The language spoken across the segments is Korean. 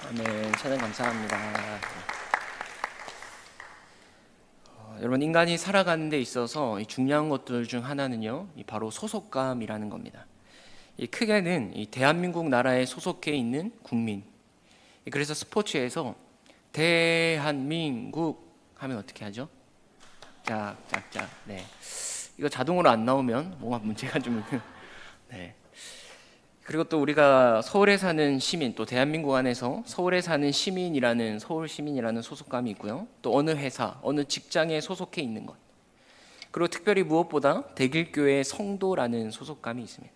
아멘. 찬양 감사합니다. 여러분, 인간이 살아가는 데 있어서 중요한 것들 중 하나는요, 바로 소속감이라는 겁니다. 크게는 대한민국 나라에 소속해 있는 국민. 그래서 스포츠에서 대한민국 하면 어떻게 하죠? 짝짝짝. 네. 이거 자동으로 안 나오면 뭔가 문제가 좀 있는. 네. 그리고 또 우리가 서울에 사는 시민, 또 대한민국 안에서 서울에 사는 시민이라는, 서울 시민이라는 소속감이 있고요. 또 어느 회사, 어느 직장에 소속해 있는 것. 그리고 특별히 무엇보다 대길교회의 성도라는 소속감이 있습니다.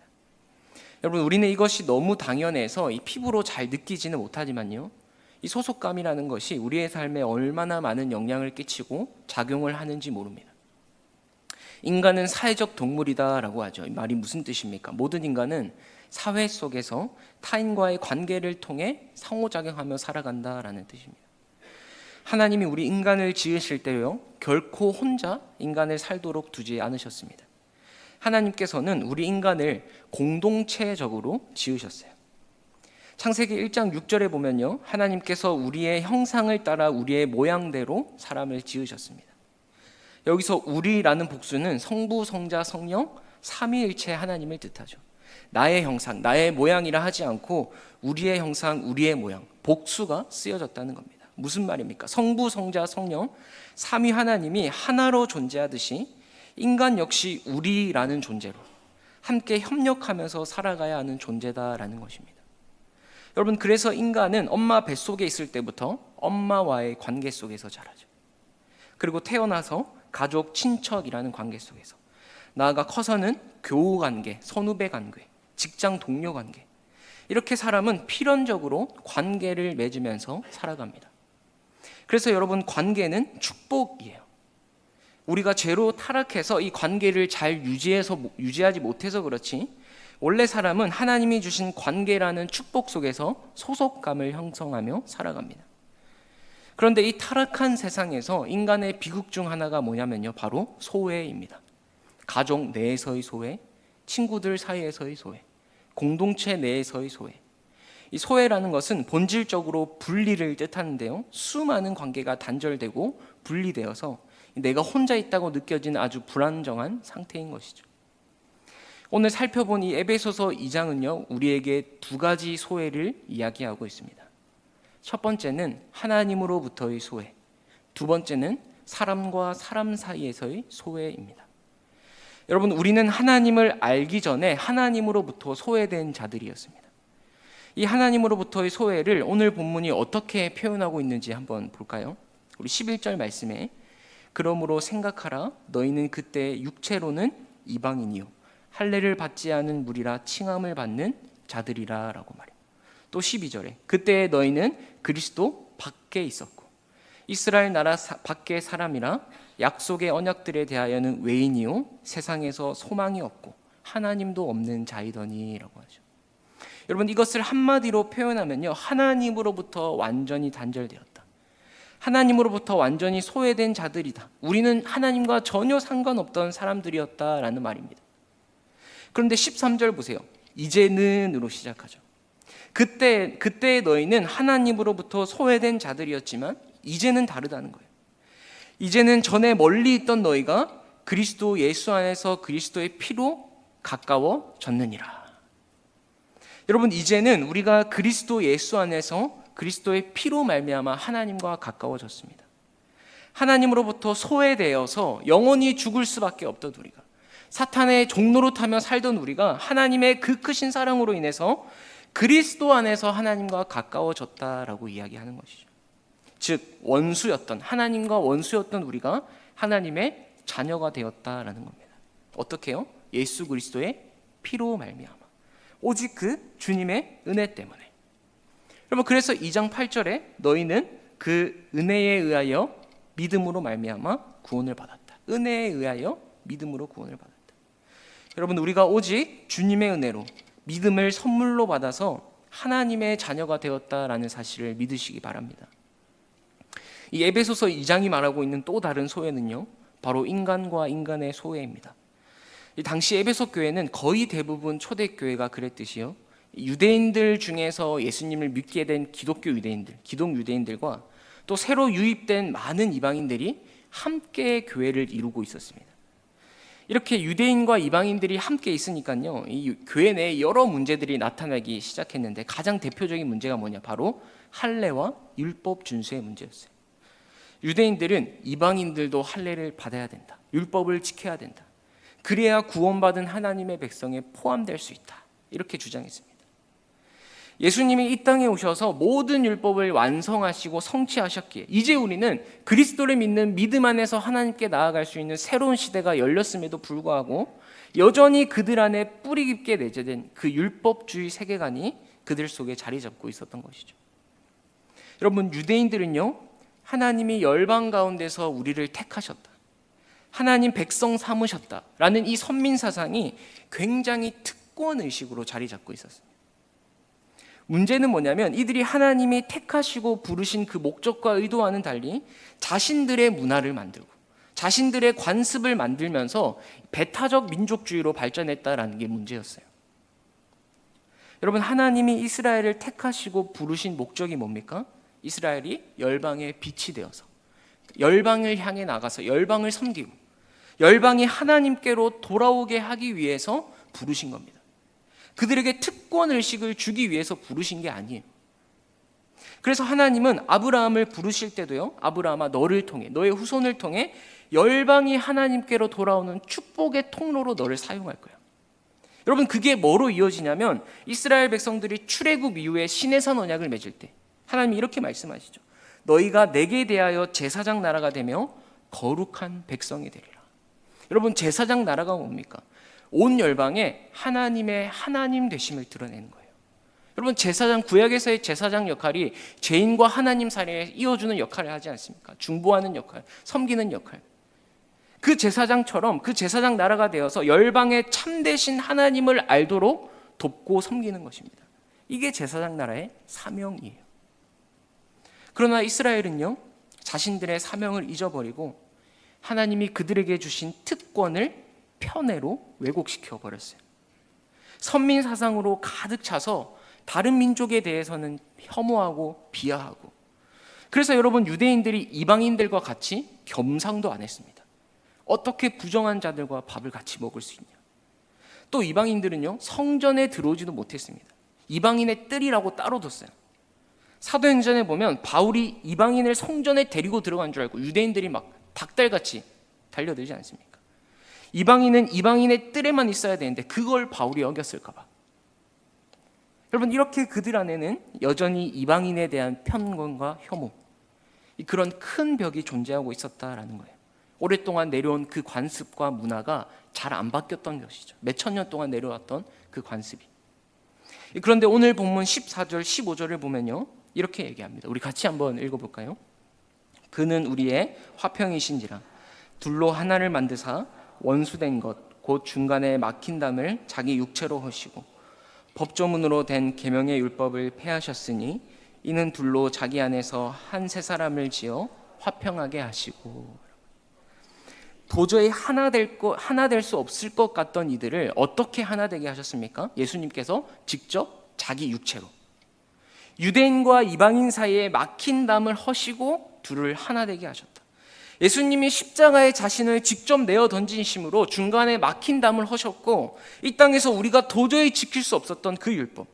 여러분, 우리는 이것이 너무 당연해서 이 피부로 잘 느끼지는 못하지만요, 이 소속감이라는 것이 우리의 삶에 얼마나 많은 영향을 끼치고 작용을 하는지 모릅니다. 인간은 사회적 동물이다라고 하죠. 이 말이 무슨 뜻입니까? 모든 인간은 사회 속에서 타인과의 관계를 통해 상호작용하며 살아간다라는 뜻입니다. 하나님이 우리 인간을 지으실 때요, 결코 혼자 인간을 살도록 두지 않으셨습니다. 하나님께서는 우리 인간을 공동체적으로 지으셨어요. 창세기 1장 6절에 보면요, 하나님께서 우리의 형상을 따라 우리의 모양대로 사람을 지으셨습니다. 여기서 우리라는 복수는 성부, 성자, 성령 삼위일체 하나님을 뜻하죠. 나의 형상, 나의 모양이라 하지 않고 우리의 형상, 우리의 모양, 복수가 쓰여졌다는 겁니다. 무슨 말입니까? 성부, 성자, 성령 삼위 하나님이 하나로 존재하듯이 인간 역시 우리라는 존재로 함께 협력하면서 살아가야 하는 존재다라는 것입니다. 여러분, 그래서 인간은 엄마 뱃속에 있을 때부터 엄마와의 관계 속에서 자라죠. 그리고 태어나서 가족, 친척이라는 관계 속에서, 나아가 커서는 교우 관계, 선후배 관계, 직장 동료 관계, 이렇게 사람은 필연적으로 관계를 맺으면서 살아갑니다. 그래서 여러분, 관계는 축복이에요. 우리가 죄로 타락해서 이 관계를 잘 유지하지 못해서 그렇지, 원래 사람은 하나님이 주신 관계라는 축복 속에서 소속감을 형성하며 살아갑니다. 그런데 이 타락한 세상에서 인간의 비극 중 하나가 뭐냐면요, 바로 소외입니다. 가족 내에서의 소외, 친구들 사이에서의 소외, 공동체 내에서의 소외. 이 소외라는 것은 본질적으로 분리를 뜻하는데요, 수많은 관계가 단절되고 분리되어서 내가 혼자 있다고 느껴지는 아주 불안정한 상태인 것이죠. 오늘 살펴본 이 에베소서 2장은요, 우리에게 두 가지 소외를 이야기하고 있습니다. 첫 번째는 하나님으로부터의 소외, 두 번째는 사람과 사람 사이에서의 소외입니다. 여러분, 우리는 하나님을 알기 전에 하나님으로부터 소외된 자들이었습니다. 이 하나님으로부터의 소외를 오늘 본문이 어떻게 표현하고 있는지 한번 볼까요? 우리 11절 말씀에, 그러므로 생각하라, 너희는 그때 육체로는 이방인이요 할례를 받지 않은 무리라 칭함을 받는 자들이라 라고 말해요. 또 12절에, 그때 너희는 그리스도 밖에 있었고 이스라엘 나라 밖의 사람이라 약속의 언약들에 대하여는 외인이요 세상에서 소망이 없고 하나님도 없는 자이더니 라고 하죠. 여러분, 이것을 한마디로 표현하면요, 하나님으로부터 완전히 단절되었다, 하나님으로부터 완전히 소외된 자들이다, 우리는 하나님과 전혀 상관없던 사람들이었다라는 말입니다. 그런데 13절 보세요. 이제는으로 시작하죠. 그때 너희는 하나님으로부터 소외된 자들이었지만 이제는 다르다는 거예요. 이제는 전에 멀리 있던 너희가 그리스도 예수 안에서 그리스도의 피로 가까워졌느니라. 여러분, 이제는 우리가 그리스도 예수 안에서 그리스도의 피로 말미암아 하나님과 가까워졌습니다. 하나님으로부터 소외되어서 영원히 죽을 수밖에 없던 우리가, 사탄의 종로로 타며 살던 우리가 하나님의 그 크신 사랑으로 인해서 그리스도 안에서 하나님과 가까워졌다라고 이야기하는 것이죠. 즉, 하나님과 원수였던 우리가 하나님의 자녀가 되었다라는 겁니다. 어떻게요? 예수 그리스도의 피로 말미암아, 오직 그 주님의 은혜 때문에. 여러분, 그래서 2장 8절에 너희는 그 은혜에 의하여 믿음으로 말미암아 구원을 받았다. 은혜에 의하여 믿음으로 구원을 받았다. 여러분, 우리가 오직 주님의 은혜로 믿음을 선물로 받아서 하나님의 자녀가 되었다라는 사실을 믿으시기 바랍니다. 이 에베소서 2장이 말하고 있는 또 다른 소외는요, 바로 인간과 인간의 소외입니다. 이 당시 에베소 교회는 거의 대부분 초대교회가 그랬듯이요, 유대인들 중에서 예수님을 믿게 된 기독교 유대인들, 기독 유대인들과 또 새로 유입된 많은 이방인들이 함께 교회를 이루고 있었습니다. 이렇게 유대인과 이방인들이 함께 있으니까요, 이 교회 내에 여러 문제들이 나타나기 시작했는데 가장 대표적인 문제가 뭐냐? 바로 할례와 율법 준수의 문제였어요. 유대인들은 이방인들도 할례를 받아야 된다, 율법을 지켜야 된다, 그래야 구원받은 하나님의 백성에 포함될 수 있다, 이렇게 주장했습니다. 예수님이 이 땅에 오셔서 모든 율법을 완성하시고 성취하셨기에 이제 우리는 그리스도를 믿는 믿음 안에서 하나님께 나아갈 수 있는 새로운 시대가 열렸음에도 불구하고 여전히 그들 안에 뿌리 깊게 내재된 그 율법주의 세계관이 그들 속에 자리 잡고 있었던 것이죠. 여러분, 유대인들은요, 하나님이 열방 가운데서 우리를 택하셨다, 하나님 백성 삼으셨다라는 이 선민 사상이 굉장히 특권 의식으로 자리 잡고 있었습니다. 문제는 뭐냐면 이들이 하나님이 택하시고 부르신 그 목적과 의도와는 달리 자신들의 문화를 만들고 자신들의 관습을 만들면서 배타적 민족주의로 발전했다라는 게 문제였어요. 여러분, 하나님이 이스라엘을 택하시고 부르신 목적이 뭡니까? 이스라엘이 열방의 빛이 되어서 열방을 향해 나가서 열방을 섬기고 열방이 하나님께로 돌아오게 하기 위해서 부르신 겁니다. 그들에게 특권의식을 주기 위해서 부르신 게 아니에요. 그래서 하나님은 아브라함을 부르실 때도요, 아브라함아 너를 통해, 너의 후손을 통해 열방이 하나님께로 돌아오는 축복의 통로로 너를 사용할 거야. 여러분, 그게 뭐로 이어지냐면 이스라엘 백성들이 출애굽 이후에 시내산 언약을 맺을 때 하나님이 이렇게 말씀하시죠. 너희가 내게 대하여 제사장 나라가 되며 거룩한 백성이 되리라. 여러분, 제사장 나라가 뭡니까? 온 열방에 하나님의 하나님 되심을 드러내는 거예요. 여러분, 제사장, 구약에서의 제사장 역할이 죄인과 하나님 사이에 이어주는 역할을 하지 않습니까? 중보하는 역할, 섬기는 역할. 그 제사장처럼 그 제사장 나라가 되어서 열방의 참되신 하나님을 알도록 돕고 섬기는 것입니다. 이게 제사장 나라의 사명이에요. 그러나 이스라엘은요, 자신들의 사명을 잊어버리고 하나님이 그들에게 주신 특권을 편애로 왜곡시켜 버렸어요. 선민 사상으로 가득 차서 다른 민족에 대해서는 혐오하고 비하하고, 그래서 여러분, 유대인들이 이방인들과 같이 겸상도 안 했습니다. 어떻게 부정한 자들과 밥을 같이 먹을 수 있냐. 또 이방인들은요, 성전에 들어오지도 못했습니다. 이방인의 뜰이라고 따로 뒀어요. 사도행전에 보면 바울이 이방인을 성전에 데리고 들어간 줄 알고 유대인들이 막 닭달같이 달려들지 않습니까? 이방인은 이방인의 뜰에만 있어야 되는데 그걸 바울이 어겼을까 봐. 여러분, 이렇게 그들 안에는 여전히 이방인에 대한 편견과 혐오, 그런 큰 벽이 존재하고 있었다라는 거예요. 오랫동안 내려온 그 관습과 문화가 잘 안 바뀌었던 것이죠. 몇천 년 동안 내려왔던 그 관습이. 그런데 오늘 본문 14절, 15절을 보면요, 이렇게 얘기합니다. 우리 같이 한번 읽어볼까요? 그는 우리의 화평이신지라 둘로 하나를 만드사 원수된 것 곧 중간에 막힌 담을 자기 육체로 허시고 법조문으로 된 계명의 율법을 폐하셨으니 이는 둘로 자기 안에서 한 세 사람을 지어 화평하게 하시고. 도저히 하나 될 수 없을 것 같던 이들을 어떻게 하나 되게 하셨습니까? 예수님께서 직접 자기 육체로 유대인과 이방인 사이에 막힌 담을 허시고 둘을 하나 되게 하셨다. 예수님이 십자가에 자신을 직접 내어 던지심으로 중간에 막힌 담을 허셨고, 이 땅에서 우리가 도저히 지킬 수 없었던 그 율법,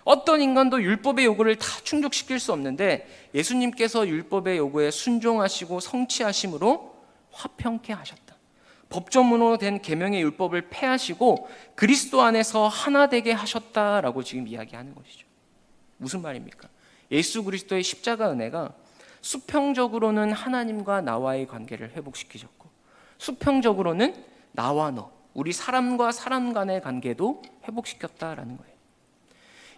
어떤 인간도 율법의 요구를 다 충족시킬 수 없는데 예수님께서 율법의 요구에 순종하시고 성취하심으로 화평케 하셨다. 법조문으로 된 계명의 율법을 폐하시고 그리스도 안에서 하나 되게 하셨다라고 지금 이야기하는 것이죠. 무슨 말입니까? 예수 그리스도의 십자가 은혜가 수평적으로는 하나님과 나와의 관계를 회복시키셨고, 수평적으로는 나와 너, 우리 사람과 사람 간의 관계도 회복시켰다라는 거예요.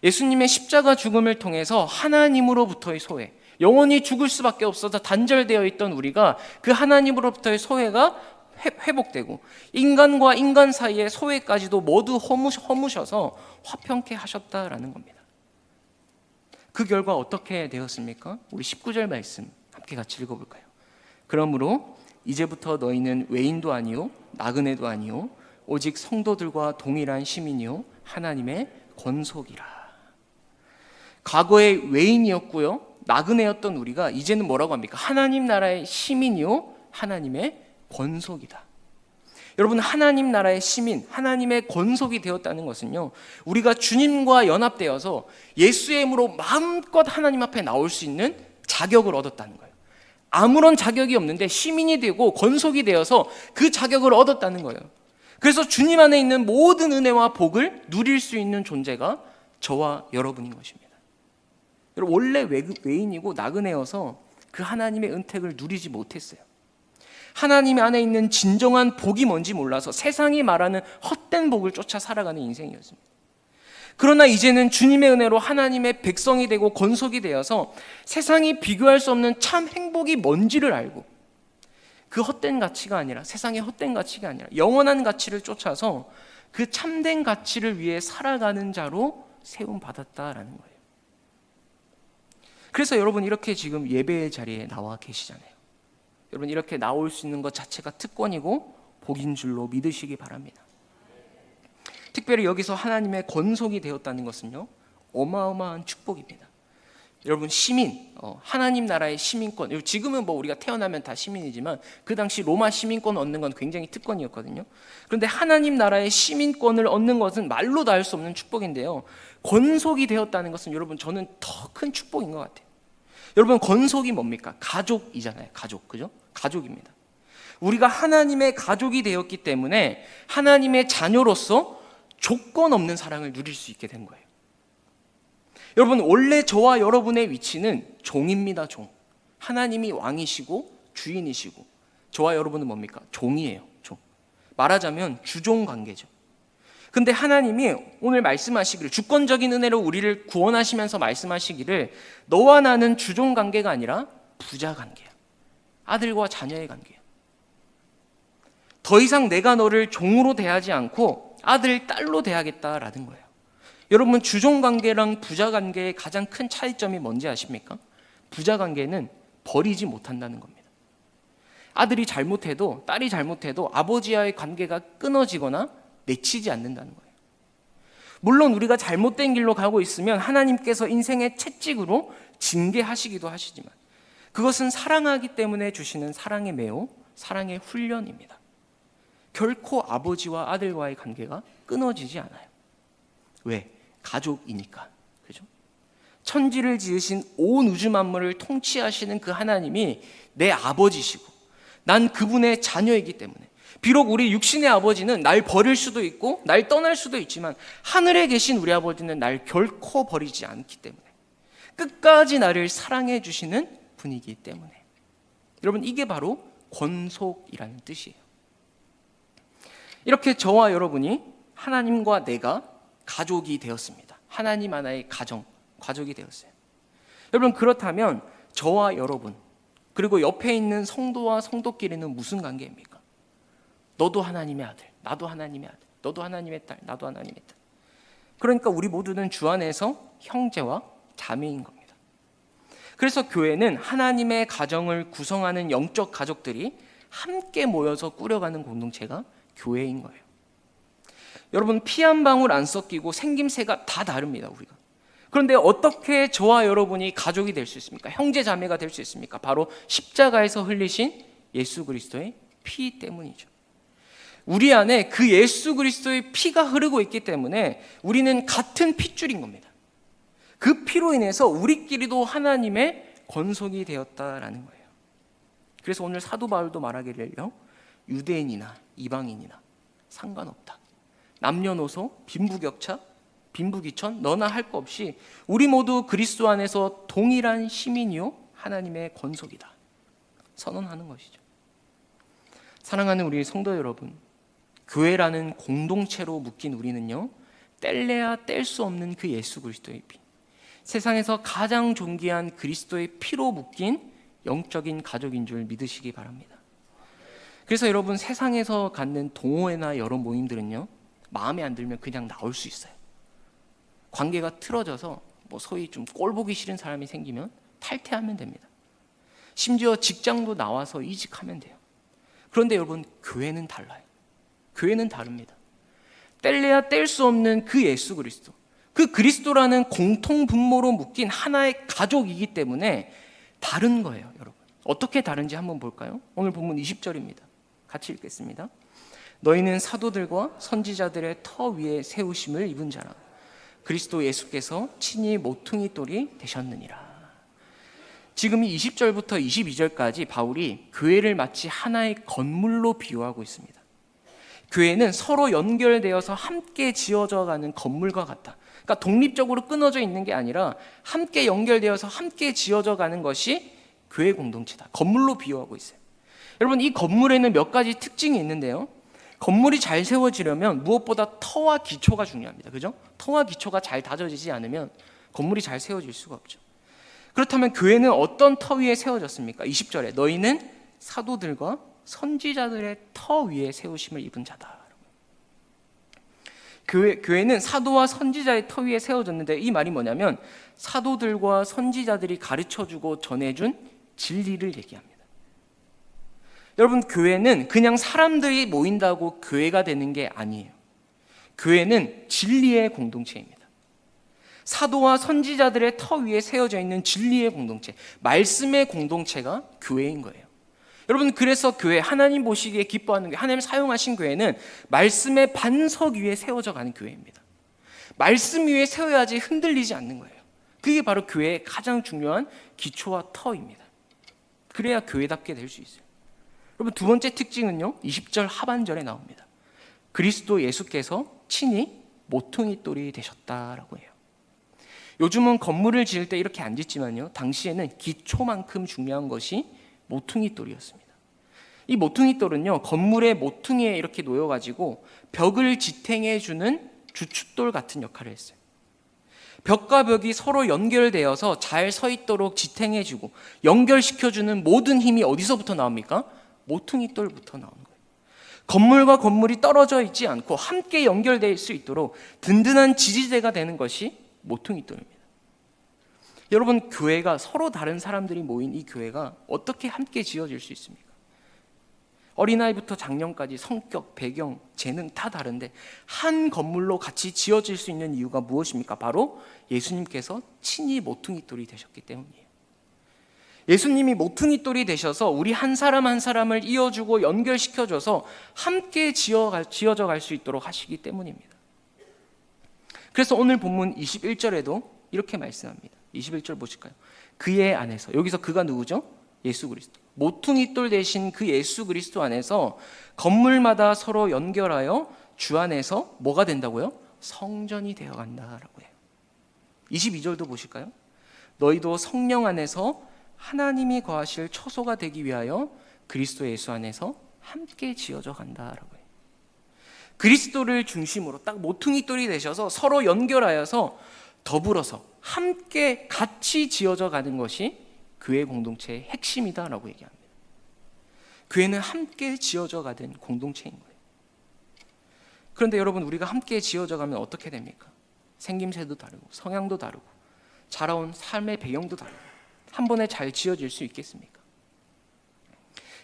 예수님의 십자가 죽음을 통해서 하나님으로부터의 소외, 영원히 죽을 수밖에 없어서 단절되어 있던 우리가 그 하나님으로부터의 소외가 회복되고 인간과 인간 사이의 소외까지도 모두 허무셔서 화평케 하셨다라는 겁니다. 그 결과 어떻게 되었습니까? 우리 19절 말씀 함께 같이 읽어볼까요? 그러므로 이제부터 너희는 외인도 아니요 나그네도 아니요 오직 성도들과 동일한 시민이요 하나님의 권속이라. 과거에 외인이었고요, 나그네였던 우리가 이제는 뭐라고 합니까? 하나님 나라의 시민이요 하나님의 권속이다. 여러분, 하나님 나라의 시민, 하나님의 권속이 되었다는 것은요, 우리가 주님과 연합되어서 예수의 힘으로 마음껏 하나님 앞에 나올 수 있는 자격을 얻었다는 거예요. 아무런 자격이 없는데 시민이 되고 권속이 되어서 그 자격을 얻었다는 거예요. 그래서 주님 안에 있는 모든 은혜와 복을 누릴 수 있는 존재가 저와 여러분인 것입니다. 여러분, 원래 외인이고 나그네여서 그 하나님의 은택을 누리지 못했어요. 하나님 안에 있는 진정한 복이 뭔지 몰라서 세상이 말하는 헛된 복을 쫓아 살아가는 인생이었습니다. 그러나 이제는 주님의 은혜로 하나님의 백성이 되고 권속이 되어서 세상이 비교할 수 없는 참 행복이 뭔지를 알고, 그 헛된 가치가 아니라, 세상의 헛된 가치가 아니라 영원한 가치를 쫓아서 그 참된 가치를 위해 살아가는 자로 세움받았다라는 거예요. 그래서 여러분, 이렇게 지금 예배의 자리에 나와 계시잖아요. 여러분, 이렇게 나올 수 있는 것 자체가 특권이고 복인 줄로 믿으시기 바랍니다. 특별히 여기서 하나님의 권속이 되었다는 것은요, 어마어마한 축복입니다. 여러분, 시민, 하나님 나라의 시민권, 지금은 뭐 우리가 태어나면 다 시민이지만 그 당시 로마 시민권 얻는 건 굉장히 특권이었거든요. 그런데 하나님 나라의 시민권을 얻는 것은 말로 다 할 수 없는 축복인데요, 권속이 되었다는 것은 여러분, 저는 더 큰 축복인 것 같아요. 여러분, 권속이 뭡니까? 가족이잖아요. 가족, 그죠? 가족입니다. 우리가 하나님의 가족이 되었기 때문에 하나님의 자녀로서 조건 없는 사랑을 누릴 수 있게 된 거예요. 여러분, 원래 저와 여러분의 위치는 종입니다. 종. 하나님이 왕이시고 주인이시고 저와 여러분은 뭡니까? 종이에요. 종. 말하자면 주종 관계죠. 근데 하나님이 오늘 말씀하시기를, 주권적인 은혜로 우리를 구원하시면서 말씀하시기를, 너와 나는 주종 관계가 아니라 부자 관계야. 아들과 자녀의 관계야. 더 이상 내가 너를 종으로 대하지 않고 아들, 딸로 대하겠다라는 거예요. 여러분, 주종 관계랑 부자 관계의 가장 큰 차이점이 뭔지 아십니까? 부자 관계는 버리지 못한다는 겁니다. 아들이 잘못해도, 딸이 잘못해도 아버지와의 관계가 끊어지거나 맺히지 않는다는 거예요. 물론 우리가 잘못된 길로 가고 있으면 하나님께서 인생의 채찍으로 징계하시기도 하시지만 그것은 사랑하기 때문에 주시는 사랑의 매호, 사랑의 훈련입니다. 결코 아버지와 아들과의 관계가 끊어지지 않아요. 왜? 가족이니까. 그죠? 천지를 지으신 온 우주 만물을 통치하시는 그 하나님이 내 아버지시고 난 그분의 자녀이기 때문에, 비록 우리 육신의 아버지는 날 버릴 수도 있고 날 떠날 수도 있지만 하늘에 계신 우리 아버지는 날 결코 버리지 않기 때문에, 끝까지 나를 사랑해 주시는 분이기 때문에, 여러분, 이게 바로 권속이라는 뜻이에요. 이렇게 저와 여러분이 하나님과 내가 가족이 되었습니다. 하나님 하나의 가족이 되었어요. 여러분, 그렇다면 저와 여러분, 그리고 옆에 있는 성도와 성도끼리는 무슨 관계입니까? 너도 하나님의 아들, 나도 하나님의 아들, 너도 하나님의 딸, 나도 하나님의 딸. 그러니까 우리 모두는 주 안에서 형제와 자매인 겁니다. 그래서 교회는 하나님의 가정을 구성하는 영적 가족들이 함께 모여서 꾸려가는 공동체가 교회인 거예요. 여러분, 피 한 방울 안 섞이고 생김새가 다 다릅니다, 우리가. 그런데 어떻게 저와 여러분이 가족이 될 수 있습니까? 형제 자매가 될 수 있습니까? 바로 십자가에서 흘리신 예수 그리스도의 피 때문이죠. 우리 안에 그 예수 그리스도의 피가 흐르고 있기 때문에 우리는 같은 핏줄인 겁니다. 그 피로 인해서 우리끼리도 하나님의 권속이 되었다라는 거예요. 그래서 오늘 사도 바울도 말하기를요, 유대인이나 이방인이나 상관없다. 남녀노소, 빈부격차, 빈부귀천, 너나 할 거 없이 우리 모두 그리스도 안에서 동일한 시민이요 하나님의 권속이다 선언하는 것이죠. 사랑하는 우리 성도 여러분, 교회라는 공동체로 묶인 우리는요, 뗄래야 뗄 수 없는 그 예수 그리스도의 피, 세상에서 가장 존귀한 그리스도의 피로 묶인 영적인 가족인 줄 믿으시기 바랍니다. 그래서 여러분, 세상에서 갖는 동호회나 여러 모임들은요, 마음에 안 들면 그냥 나올 수 있어요. 관계가 틀어져서 뭐 소위 좀 꼴보기 싫은 사람이 생기면 탈퇴하면 됩니다. 심지어 직장도 나와서 이직하면 돼요. 그런데 여러분, 교회는 달라요. 교회는 다릅니다. 뗄래야 뗄 수 없는 그 예수 그리스도, 그 그리스도라는 공통 분모로 묶인 하나의 가족이기 때문에 다른 거예요, 여러분. 어떻게 다른지 한번 볼까요? 오늘 본문 20절입니다. 같이 읽겠습니다. 너희는 사도들과 선지자들의 터 위에 세우심을 입은 자라. 그리스도 예수께서 친히 모퉁이 돌이 되셨느니라. 지금 이 20절부터 22절까지 바울이 교회를 마치 하나의 건물로 비유하고 있습니다. 교회는 서로 연결되어서 함께 지어져 가는 건물과 같다. 그러니까 독립적으로 끊어져 있는 게 아니라 함께 연결되어서 함께 지어져 가는 것이 교회 공동체다. 건물로 비유하고 있어요. 여러분, 이 건물에는 몇 가지 특징이 있는데요. 건물이 잘 세워지려면 무엇보다 터와 기초가 중요합니다. 그죠? 터와 기초가 잘 다져지지 않으면 건물이 잘 세워질 수가 없죠. 그렇다면 교회는 어떤 터 위에 세워졌습니까? 20절에 너희는 사도들과 선지자들의 터 위에 세우심을 입은 자다. 교회는 사도와 선지자의 터 위에 세워졌는데 이 말이 뭐냐면 사도들과 선지자들이 가르쳐주고 전해준 진리를 얘기합니다. 여러분, 교회는 그냥 사람들이 모인다고 교회가 되는 게 아니에요. 교회는 진리의 공동체입니다. 사도와 선지자들의 터 위에 세워져 있는 진리의 공동체, 말씀의 공동체가 교회인 거예요. 여러분, 그래서 교회, 하나님 보시기에 기뻐하는 교회, 하나님 사용하신 교회는 말씀의 반석 위에 세워져 가는 교회입니다. 말씀 위에 세워야지 흔들리지 않는 거예요. 그게 바로 교회의 가장 중요한 기초와 터입니다. 그래야 교회답게 될 수 있어요. 여러분, 두 번째 특징은요, 20절 하반절에 나옵니다. 그리스도 예수께서 친히 모퉁이 돌이 되셨다라고 해요. 요즘은 건물을 지을 때 이렇게 안 짓지만요, 당시에는 기초만큼 중요한 것이 모퉁이 돌이었습니다. 이 모퉁이 돌은요, 건물의 모퉁이에 이렇게 놓여가지고 벽을 지탱해주는 주춧돌 같은 역할을 했어요. 벽과 벽이 서로 연결되어서 잘 서 있도록 지탱해주고 연결시켜주는 모든 힘이 어디서부터 나옵니까? 모퉁이 돌부터 나오는 거예요. 건물과 건물이 떨어져 있지 않고 함께 연결될 수 있도록 든든한 지지대가 되는 것이 모퉁이 돌입니다. 여러분, 교회가 서로 다른 사람들이 모인 이 교회가 어떻게 함께 지어질 수 있습니까? 어린아이부터 장년까지 성격, 배경, 재능 다 다른데 한 건물로 같이 지어질 수 있는 이유가 무엇입니까? 바로 예수님께서 친히 모퉁이 돌이 되셨기 때문이에요. 예수님이 모퉁이 돌이 되셔서 우리 한 사람 한 사람을 이어주고 연결시켜줘서 함께 지어져 갈 수 있도록 하시기 때문입니다. 그래서 오늘 본문 21절에도 이렇게 말씀합니다. 21절 보실까요? 그의 안에서, 여기서 그가 누구죠? 예수 그리스도. 모퉁이 돌 대신 그 예수 그리스도 안에서 건물마다 서로 연결하여 주 안에서 뭐가 된다고요? 성전이 되어간다라고 해요. 22절도 보실까요? 너희도 성령 안에서 하나님이 거하실 처소가 되기 위하여 그리스도 예수 안에서 함께 지어져 간다라고 해요. 그리스도를 중심으로 딱 모퉁이 돌이 되셔서 서로 연결하여서 더불어서 함께 같이 지어져 가는 것이 교회 공동체의 핵심이다라고 얘기합니다. 교회는 함께 지어져 가는 공동체인 거예요. 그런데 여러분, 우리가 함께 지어져 가면 어떻게 됩니까? 생김새도 다르고 성향도 다르고 자라온 삶의 배경도 다르고 한 번에 잘 지어질 수 있겠습니까?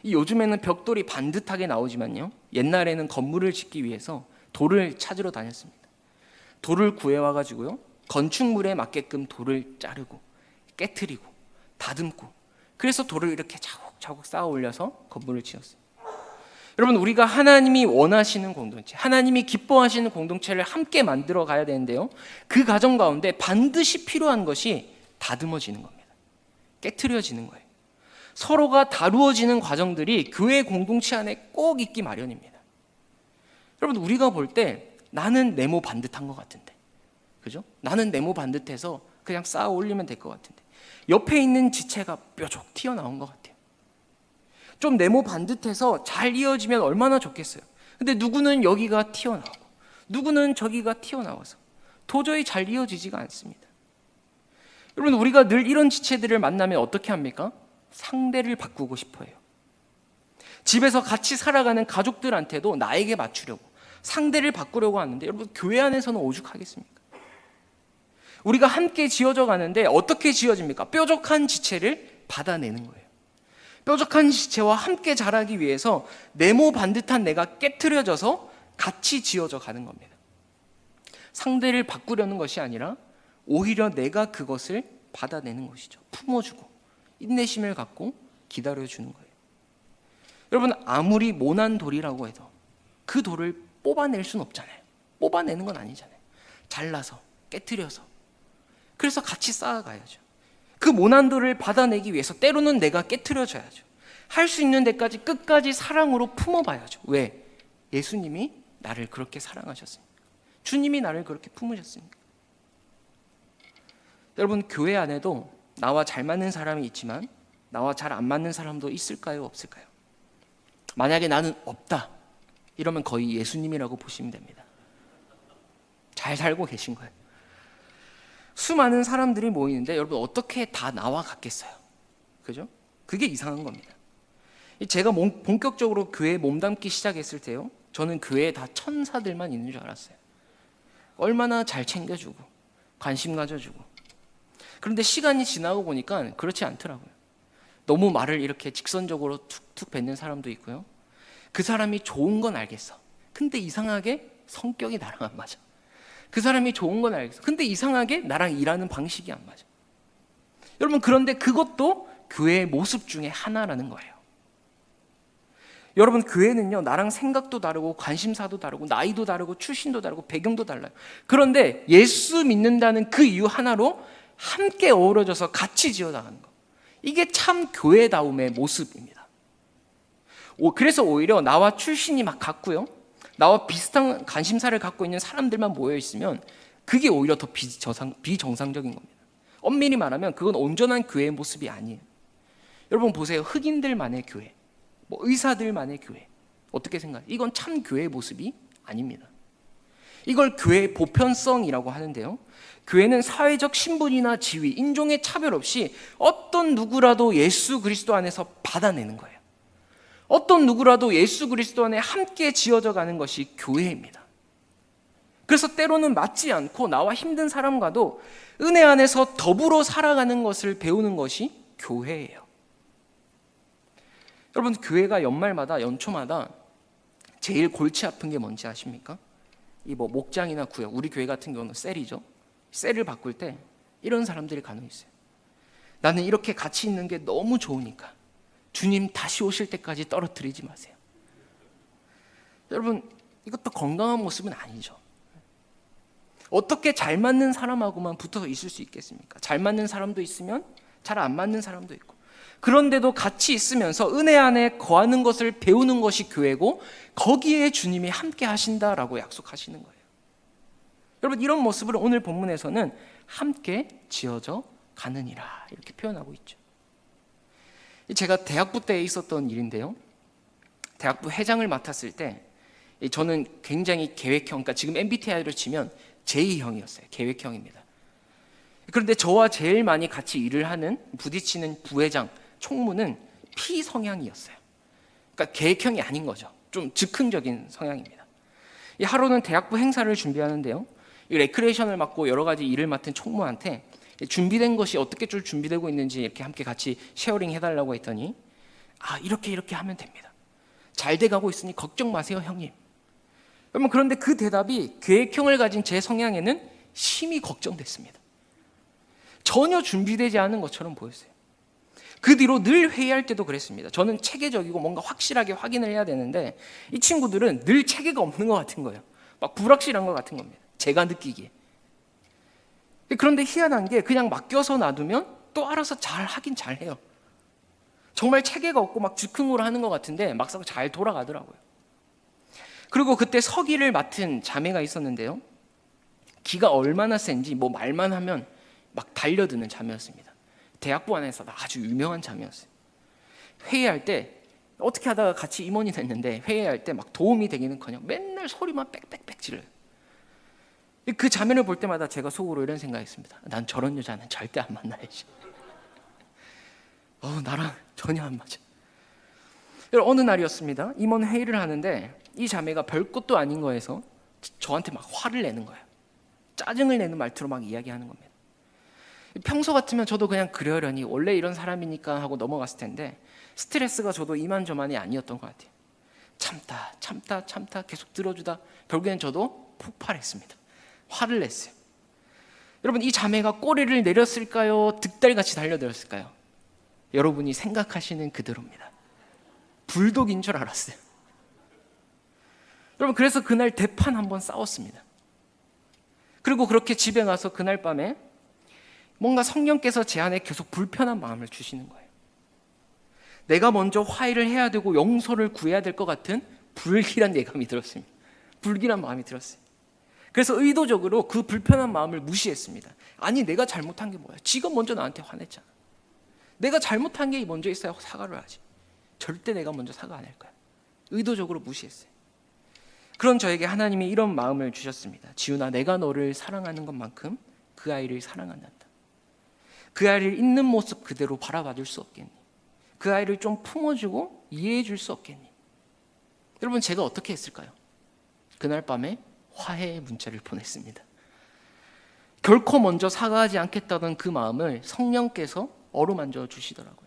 요즘에는 벽돌이 반듯하게 나오지만요, 옛날에는 건물을 짓기 위해서 돌을 찾으러 다녔습니다. 돌을 구해와가지고요, 건축물에 맞게끔 돌을 자르고 깨트리고 다듬고, 그래서 돌을 이렇게 차곡차곡 쌓아 올려서 건물을 지었어요. 여러분, 우리가 하나님이 원하시는 공동체, 하나님이 기뻐하시는 공동체를 함께 만들어 가야 되는데요, 그 과정 가운데 반드시 필요한 것이 다듬어지는 겁니다. 깨트려지는 거예요. 서로가 다루어지는 과정들이 교회 공동체 안에 꼭 있기 마련입니다. 여러분, 우리가 볼 때 나는 네모 반듯한 것 같은데, 그죠? 나는 네모 반듯해서 그냥 쌓아 올리면 될 것 같은데 옆에 있는 지체가 뾰족 튀어나온 것 같아요. 좀 네모 반듯해서 잘 이어지면 얼마나 좋겠어요. 근데 누구는 여기가 튀어나오고 누구는 저기가 튀어나와서 도저히 잘 이어지지가 않습니다. 여러분, 우리가 늘 이런 지체들을 만나면 어떻게 합니까? 상대를 바꾸고 싶어 해요. 집에서 같이 살아가는 가족들한테도 나에게 맞추려고 상대를 바꾸려고 하는데, 여러분, 교회 안에서는 오죽하겠습니까? 우리가 함께 지어져 가는데 어떻게 지어집니까? 뾰족한 지체를 받아내는 거예요. 뾰족한 지체와 함께 자라기 위해서 네모 반듯한 내가 깨트려져서 같이 지어져 가는 겁니다. 상대를 바꾸려는 것이 아니라 오히려 내가 그것을 받아내는 것이죠. 품어주고 인내심을 갖고 기다려주는 거예요. 여러분, 아무리 모난 돌이라고 해도 그 돌을 뽑아낼 수는 없잖아요. 뽑아내는 건 아니잖아요. 잘라서 깨트려서, 그래서 같이 쌓아가야죠. 그 모난 돌을 받아내기 위해서 때로는 내가 깨트려줘야죠. 할 수 있는 데까지 끝까지 사랑으로 품어봐야죠. 왜? 예수님이 나를 그렇게 사랑하셨습니까? 주님이 나를 그렇게 품으셨습니까? 여러분, 교회 안에도 나와 잘 맞는 사람이 있지만 나와 잘 안 맞는 사람도 있을까요? 없을까요? 만약에 나는 없다, 이러면 거의 예수님이라고 보시면 됩니다. 잘 살고 계신 거예요. 수많은 사람들이 모이는데 여러분, 어떻게 다 나와 같겠어요? 그죠? 그게 이상한 겁니다. 제가 본격적으로 교회에 몸담기 시작했을 때요, 저는 교회에 다 천사들만 있는 줄 알았어요. 얼마나 잘 챙겨주고 관심 가져주고. 그런데 시간이 지나고 보니까 그렇지 않더라고요. 너무 말을 이렇게 직선적으로 툭툭 뱉는 사람도 있고요, 그 사람이 좋은 건 알겠어, 근데 이상하게 성격이 나랑 안 맞아. 그 사람이 좋은 건 알겠어, 근데 이상하게 나랑 일하는 방식이 안 맞아. 여러분, 그런데 그것도 교회의 모습 중에 하나라는 거예요. 여러분, 교회는요, 나랑 생각도 다르고 관심사도 다르고 나이도 다르고 출신도 다르고 배경도 달라요. 그런데 예수 믿는다는 그 이유 하나로 함께 어우러져서 같이 지어나가는 거, 이게 참 교회다움의 모습입니다. 그래서 오히려 나와 출신이 막 같고요, 나와 비슷한 관심사를 갖고 있는 사람들만 모여 있으면 그게 오히려 더 비정상적인 겁니다. 엄밀히 말하면 그건 온전한 교회의 모습이 아니에요. 여러분 보세요. 흑인들만의 교회, 의사들만의 교회, 어떻게 생각해요? 이건 참 교회의 모습이 아닙니다. 이걸 교회의 보편성이라고 하는데요, 교회는 사회적 신분이나 지위, 인종의 차별 없이 어떤 누구라도 예수 그리스도 안에서 받아내는 거예요. 어떤 누구라도 예수 그리스도 안에 함께 지어져 가는 것이 교회입니다. 그래서 때로는 맞지 않고 나와 힘든 사람과도 은혜 안에서 더불어 살아가는 것을 배우는 것이 교회예요. 여러분, 교회가 연말마다, 연초마다 제일 골치 아픈 게 뭔지 아십니까? 이 목장이나 구역, 우리 교회 같은 경우는 셀이죠. 셀을 바꿀 때 이런 사람들이 간혹 있어요. 나는 이렇게 같이 있는 게 너무 좋으니까 주님 다시 오실 때까지 떨어뜨리지 마세요. 여러분, 이것도 건강한 모습은 아니죠. 어떻게 잘 맞는 사람하고만 붙어 있을 수 있겠습니까? 잘 맞는 사람도 있으면 잘 안 맞는 사람도 있고, 그런데도 같이 있으면서 은혜 안에 거하는 것을 배우는 것이 교회고, 거기에 주님이 함께 하신다라고 약속하시는 거예요. 여러분, 이런 모습을 오늘 본문에서는 함께 지어져 가느니라 이렇게 표현하고 있죠. 제가 대학부 때 있었던 일인데요, 대학부 회장을 맡았을 때 저는 굉장히 계획형, 그러니까 지금 MBTI로 치면 J형이었어요. 계획형입니다. 그런데 저와 제일 많이 같이 일을 하는, 부딪히는 부회장, 총무는 P 성향이었어요. 그러니까 계획형이 아닌 거죠. 좀 즉흥적인 성향입니다. 하루는 대학부 행사를 준비하는데요, 이 레크레이션을 맡고 여러 가지 일을 맡은 총무한테 준비된 것이 어떻게 좀 준비되고 있는지 이렇게 함께 같이 쉐어링 해달라고 했더니, 이렇게 하면 됩니다. 잘 돼가고 있으니 걱정 마세요, 형님. 여러분, 그런데 그 대답이 계획형을 가진 제 성향에는 심히 걱정됐습니다. 전혀 준비되지 않은 것처럼 보였어요. 그 뒤로 늘 회의할 때도 그랬습니다. 저는 체계적이고 뭔가 확실하게 확인을 해야 되는데 이 친구들은 늘 체계가 없는 것 같은 거예요. 막 불확실한 것 같은 겁니다. 제가 느끼기에. 그런데 희한한 게 그냥 맡겨서 놔두면 또 알아서 잘 하긴 잘해요. 정말 체계가 없고 막 즉흥으로 하는 것 같은데 막상 잘 돌아가더라고요. 그리고 그때 서기를 맡은 자매가 있었는데요, 기가 얼마나 센지 말만 하면 막 달려드는 자매였습니다. 대학부 안에서 아주 유명한 자매였어요. 회의할 때 어떻게 하다가 같이 임원이 됐는데, 회의할 때 막 도움이 되기는커녕 맨날 소리만 빽빽빽 질러요. 그 자매를 볼 때마다 제가 속으로 이런 생각했습니다. 난 저런 여자는 절대 안 만나야지. 나랑 전혀 안 맞아. 어느 날이었습니다. 임원 회의를 하는데 이 자매가 별것도 아닌 거에서 저한테 막 화를 내는 거예요. 짜증을 내는 말투로 막 이야기하는 겁니다. 평소 같으면 저도 그냥 그러려니 원래 이런 사람이니까 하고 넘어갔을 텐데, 스트레스가 저도 이만저만이 아니었던 것 같아요. 참다 계속 들어주다 결국엔 저도 폭발했습니다. 화를 냈어요. 여러분, 이 자매가 꼬리를 내렸을까요? 득달같이 달려들었을까요? 여러분이 생각하시는 그대로입니다. 불독인 줄 알았어요. 여러분, 그래서 그날 대판 한번 싸웠습니다. 그리고 그렇게 집에 가서 그날 밤에 뭔가 성령께서 제 안에 계속 불편한 마음을 주시는 거예요. 내가 먼저 화해를 해야 되고 용서를 구해야 될 것 같은 불길한 예감이 들었습니다. 불길한 마음이 들었어요. 그래서 의도적으로 그 불편한 마음을 무시했습니다. 아니, 내가 잘못한 게 뭐야? 지가 먼저 나한테 화냈잖아. 내가 잘못한 게 먼저 있어야 사과를 하지. 절대 내가 먼저 사과 안 할 거야. 의도적으로 무시했어요. 그런 저에게 하나님이 이런 마음을 주셨습니다. 지훈아, 내가 너를 사랑하는 것만큼 그 아이를 사랑한단다. 그 아이를 있는 모습 그대로 바라봐줄 수 없겠니? 그 아이를 좀 품어주고 이해해 줄 수 없겠니? 여러분, 제가 어떻게 했을까요? 그날 밤에 화해의 문자를 보냈습니다. 결코 먼저 사과하지 않겠다던 그 마음을 성령께서 어루만져 주시더라고요.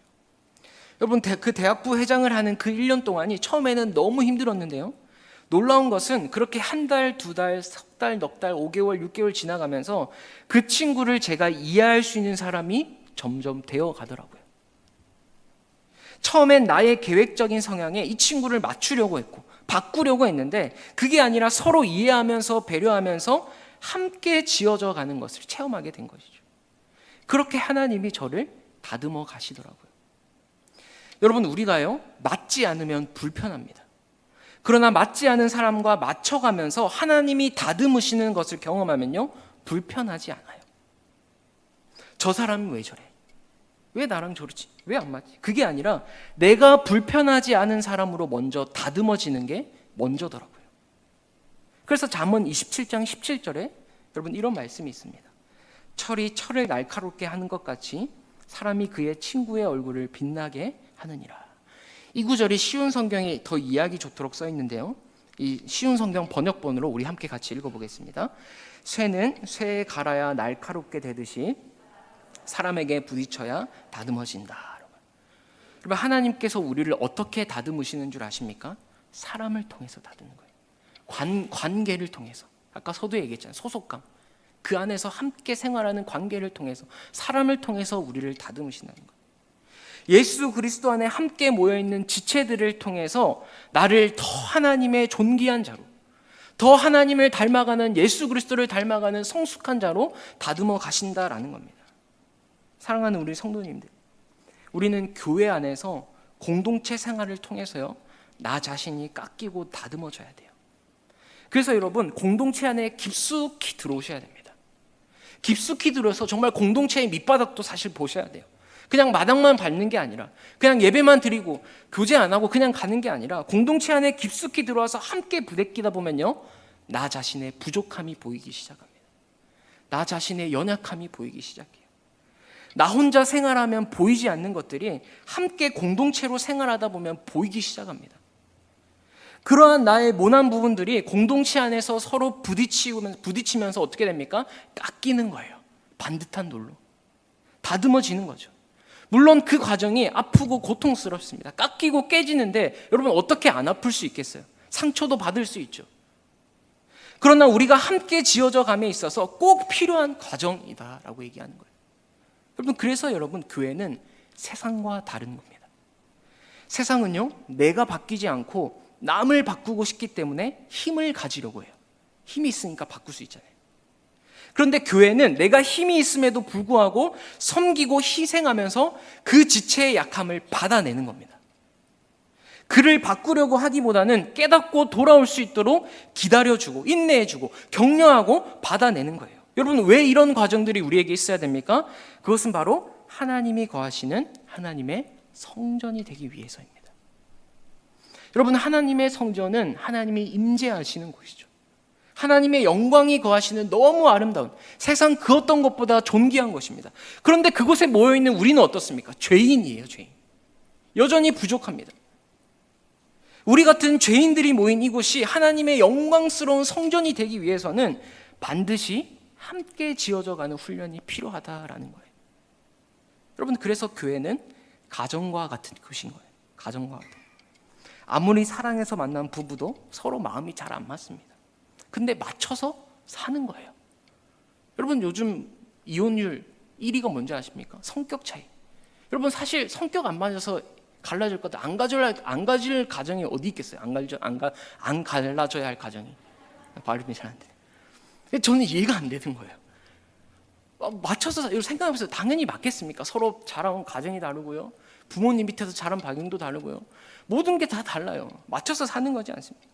여러분, 그 대학부 회장을 하는 그 1년 동안이 처음에는 너무 힘들었는데요, 놀라운 것은 그렇게 한 달, 두 달, 석 달, 넉 달, 5개월, 6개월 지나가면서 그 친구를 제가 이해할 수 있는 사람이 점점 되어 가더라고요. 처음엔 나의 계획적인 성향에 이 친구를 맞추려고 했고 바꾸려고 했는데, 그게 아니라 서로 이해하면서 배려하면서 함께 지어져 가는 것을 체험하게 된 것이죠. 그렇게 하나님이 저를 다듬어 가시더라고요. 여러분, 우리가요, 맞지 않으면 불편합니다. 그러나 맞지 않은 사람과 맞춰가면서 하나님이 다듬으시는 것을 경험하면요, 불편하지 않아요. 저 사람이 왜 저래? 왜 나랑 저러지? 왜 안 맞지? 그게 아니라 내가 불편하지 않은 사람으로 먼저 다듬어지는 게 먼저더라고요. 그래서 잠언 27장 17절에 여러분, 이런 말씀이 있습니다. 철이 철을 날카롭게 하는 것 같이 사람이 그의 친구의 얼굴을 빛나게 하느니라. 이 구절이 쉬운 성경에 더 이해하기 좋도록 써 있는데요, 이 쉬운 성경 번역본으로 우리 함께 같이 읽어보겠습니다. 쇠는 쇠에 갈아야 날카롭게 되듯이 사람에게 부딪혀야 다듬어진다. 여러분, 하나님께서 우리를 어떻게 다듬으시는 줄 아십니까? 사람을 통해서 다듬는 거예요. 관계를 통해서. 아까 서두에 얘기했잖아요. 소속감. 그 안에서 함께 생활하는 관계를 통해서, 사람을 통해서 우리를 다듬으시는 거예요. 예수 그리스도 안에 함께 모여있는 지체들을 통해서 나를 더 하나님의 존귀한 자로, 더 하나님을 닮아가는, 예수 그리스도를 닮아가는 성숙한 자로 다듬어 가신다라는 겁니다. 사랑하는 우리 성도님들, 우리는 교회 안에서 공동체 생활을 통해서요, 나 자신이 깎이고 다듬어져야 돼요. 그래서 여러분, 공동체 안에 깊숙이 들어오셔야 됩니다. 깊숙이 들어서 정말 공동체의 밑바닥도 사실 보셔야 돼요. 그냥 마당만 밟는 게 아니라, 그냥 예배만 드리고 교제 안 하고 그냥 가는 게 아니라, 공동체 안에 깊숙이 들어와서 함께 부대끼다 보면요, 나 자신의 부족함이 보이기 시작합니다. 나 자신의 연약함이 보이기 시작해요. 나 혼자 생활하면 보이지 않는 것들이 함께 공동체로 생활하다 보면 보이기 시작합니다. 그러한 나의 모난 부분들이 공동체 안에서 서로 부딪히면서 어떻게 됩니까? 깎이는 거예요. 반듯한 돌로 다듬어지는 거죠. 물론 그 과정이 아프고 고통스럽습니다. 깎이고 깨지는데 여러분, 어떻게 안 아플 수 있겠어요? 상처도 받을 수 있죠. 그러나 우리가 함께 지어져 감에 있어서 꼭 필요한 과정이다라고 얘기하는 거예요. 여러분, 그래서 여러분, 교회는 세상과 다른 겁니다. 세상은요, 내가 바뀌지 않고 남을 바꾸고 싶기 때문에 힘을 가지려고 해요. 힘이 있으니까 바꿀 수 있잖아요. 그런데 교회는 내가 힘이 있음에도 불구하고 섬기고 희생하면서 그 지체의 약함을 받아내는 겁니다. 그를 바꾸려고 하기보다는 깨닫고 돌아올 수 있도록 기다려주고 인내해주고 격려하고 받아내는 거예요. 여러분, 왜 이런 과정들이 우리에게 있어야 됩니까? 그것은 바로 하나님이 거하시는 하나님의 성전이 되기 위해서입니다. 여러분, 하나님의 성전은 하나님이 임재하시는 곳이죠. 하나님의 영광이 거하시는 너무 아름다운, 세상 그 어떤 것보다 존귀한 것입니다. 그런데 그곳에 모여있는 우리는 어떻습니까? 죄인이에요. 죄인. 여전히 부족합니다. 우리 같은 죄인들이 모인 이곳이 하나님의 영광스러운 성전이 되기 위해서는 반드시 함께 지어져 가는 훈련이 필요하다라는 거예요. 여러분, 그래서 교회는 가정과 같은 곳인 거예요. 가정과 같은. 아무리 사랑해서 만난 부부도 서로 마음이 잘 안 맞습니다. 근데 맞춰서 사는 거예요. 여러분 요즘 이혼율 1위가 뭔지 아십니까? 성격 차이. 여러분 사실 성격 안 맞아서 갈라질 것도 안 가질 가정이 어디 있겠어요? 안 갈라져야 할 가정이. 발음이 잘 안 되네. 저는 이해가 안 되는 거예요. 맞춰서 생각해보세요. 당연히 맞겠습니까? 서로 자라온 가정이 다르고요, 부모님 밑에서 자란 반경도 다르고요, 모든 게 다 달라요. 맞춰서 사는 거지 않습니까?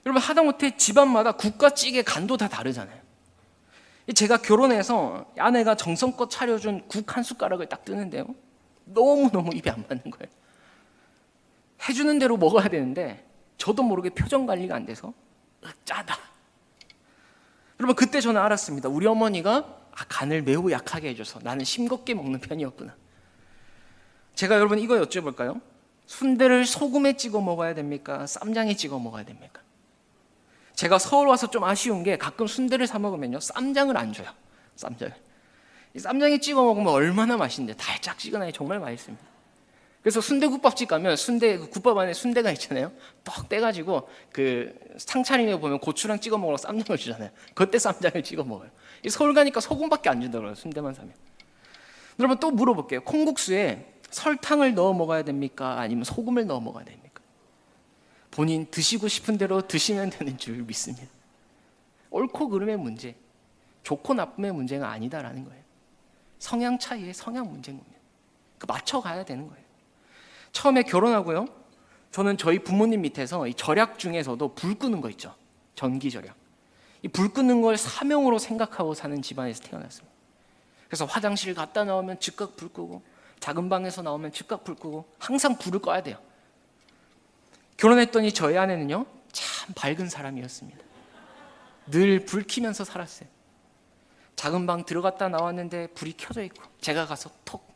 여러분 하다못해 집안마다 국과 찌개 간도 다 다르잖아요. 제가 결혼해서 아내가 정성껏 차려준 국 한 숟가락을 딱 뜨는데요, 너무너무 입에 안 맞는 거예요. 해주는 대로 먹어야 되는데 저도 모르게 표정 관리가 안 돼서 짜다. 여러분 그때 저는 알았습니다. 우리 어머니가 간을 매우 약하게 해줘서 나는 싱겁게 먹는 편이었구나. 제가 여러분 이거 여쭤볼까요? 순대를 소금에 찍어 먹어야 됩니까? 쌈장에 찍어 먹어야 됩니까? 제가 서울 와서 좀 아쉬운 게 가끔 순대를 사 먹으면요, 쌈장을 안 줘요. 쌈장에 찍어 먹으면 얼마나 맛있는데, 달짝지근하게 정말 맛있습니다. 그래서 순대국밥집 가면 국밥 안에 순대가 있잖아요. 떡 떼가지고 그 상차림에 보면 고추랑 찍어 먹으라고 쌈장을 주잖아요. 그때 쌈장을 찍어 먹어요. 서울 가니까 소금밖에 안 주더라고요, 순대만 사면. 여러분 또 물어볼게요. 콩국수에 설탕을 넣어 먹어야 됩니까? 아니면 소금을 넣어 먹어야 됩니까? 본인 드시고 싶은 대로 드시면 되는 줄 믿습니다. 옳고 그름의 문제, 좋고 나쁨의 문제가 아니다라는 거예요. 성향 차이의 성향 문제인 겁니다. 맞춰가야 되는 거예요. 처음에 결혼하고요, 저는 저희 부모님 밑에서 이 절약 중에서도 불 끄는 거 있죠, 전기 절약. 이 불 끄는 걸 사명으로 생각하고 사는 집안에서 태어났습니다. 그래서 화장실 갔다 나오면 즉각 불 끄고, 작은 방에서 나오면 즉각 불 끄고, 항상 불을 꺼야 돼요. 결혼했더니 저희 아내는요, 참 밝은 사람이었습니다. 늘 불 켜면서 살았어요. 작은 방 들어갔다 나왔는데 불이 켜져 있고, 제가 가서 톡.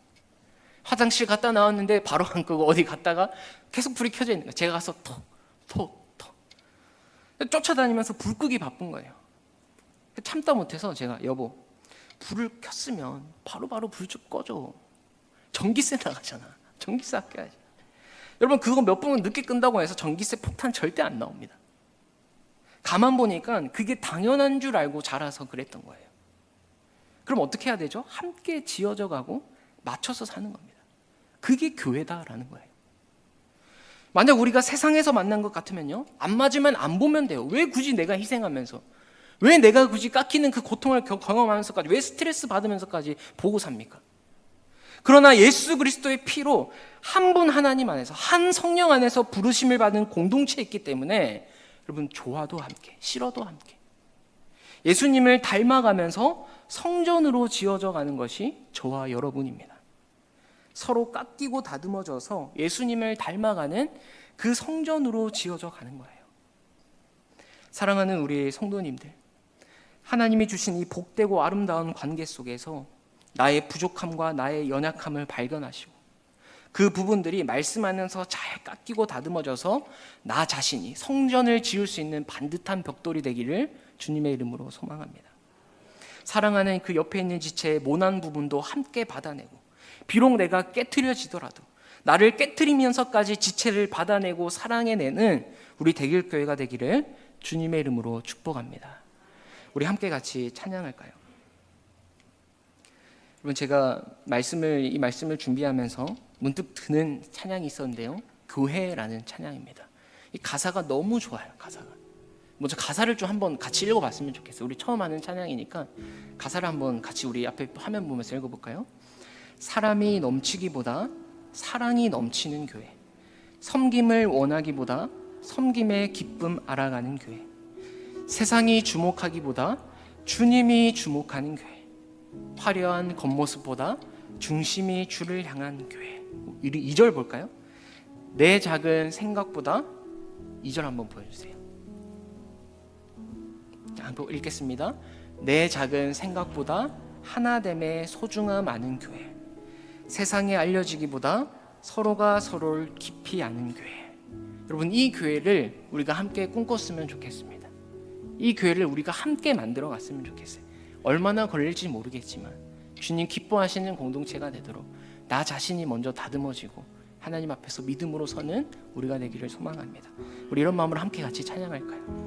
화장실 갔다 나왔는데 바로 안 끄고 어디 갔다가 계속 불이 켜져 있는 거예요. 제가 가서 톡. 쫓아다니면서 불 끄기 바쁜 거예요. 참다 못해서 제가, 여보, 불을 켰으면 바로 불 좀 꺼줘. 전기세 나가잖아. 전기세 아껴야지. 여러분 그거 몇 분 늦게 끈다고 해서 전기세 폭탄 절대 안 나옵니다. 가만 보니까 그게 당연한 줄 알고 자라서 그랬던 거예요. 그럼 어떻게 해야 되죠? 함께 지어져 가고 맞춰서 사는 겁니다. 그게 교회다라는 거예요. 만약 우리가 세상에서 만난 것 같으면요, 안 맞으면 안 보면 돼요. 왜 굳이 내가 희생하면서, 왜 내가 굳이 깎이는 그 고통을 경험하면서까지, 왜 스트레스 받으면서까지 보고 삽니까? 그러나 예수 그리스도의 피로 한 분 하나님 안에서, 한 성령 안에서 부르심을 받은 공동체에 있기 때문에 여러분 좋아도 함께, 싫어도 함께 예수님을 닮아가면서 성전으로 지어져 가는 것이 저와 여러분입니다. 서로 깎이고 다듬어져서 예수님을 닮아가는 그 성전으로 지어져 가는 거예요. 사랑하는 우리 성도님들, 하나님이 주신 이 복되고 아름다운 관계 속에서 나의 부족함과 나의 연약함을 발견하시고, 그 부분들이 말씀하면서 잘 깎이고 다듬어져서 나 자신이 성전을 지을 수 있는 반듯한 벽돌이 되기를 주님의 이름으로 소망합니다. 사랑하는 그 옆에 있는 지체의 모난 부분도 함께 받아내고, 비록 내가 깨트려지더라도 나를 깨트리면서까지 지체를 받아내고 사랑해내는 우리 대길교회가 되기를 주님의 이름으로 축복합니다. 우리 함께 같이 찬양할까요? 여러분 제가 이 말씀을 준비하면서 문득 드는 찬양이 있었는데요, 교회라는 찬양입니다. 이 가사가 너무 좋아요. 먼저 가사를 좀 한번 같이 읽어봤으면 좋겠어요. 우리 처음 하는 찬양이니까 가사를 한번 같이 우리 앞에 화면 보면서 읽어볼까요? 사람이 넘치기보다 사랑이 넘치는 교회, 섬김을 원하기보다 섬김의 기쁨 알아가는 교회, 세상이 주목하기보다 주님이 주목하는 교회, 화려한 겉모습보다 중심이 주를 향한 교회. 2절 볼까요? 내 작은 생각보다, 2절 한번 보여주세요. 한번 읽겠습니다. 내 작은 생각보다 하나됨의 소중함 아는 교회, 세상에 알려지기보다 서로가 서로를 깊이 아는 교회. 여러분 이 교회를 우리가 함께 꿈꿨으면 좋겠습니다. 이 교회를 우리가 함께 만들어 갔으면 좋겠어요. 얼마나 걸릴지 모르겠지만 주님 기뻐하시는 공동체가 되도록 나 자신이 먼저 다듬어지고 하나님 앞에서 믿음으로 서는 우리가 되기를 소망합니다. 우리 이런 마음으로 함께 같이 찬양할까요?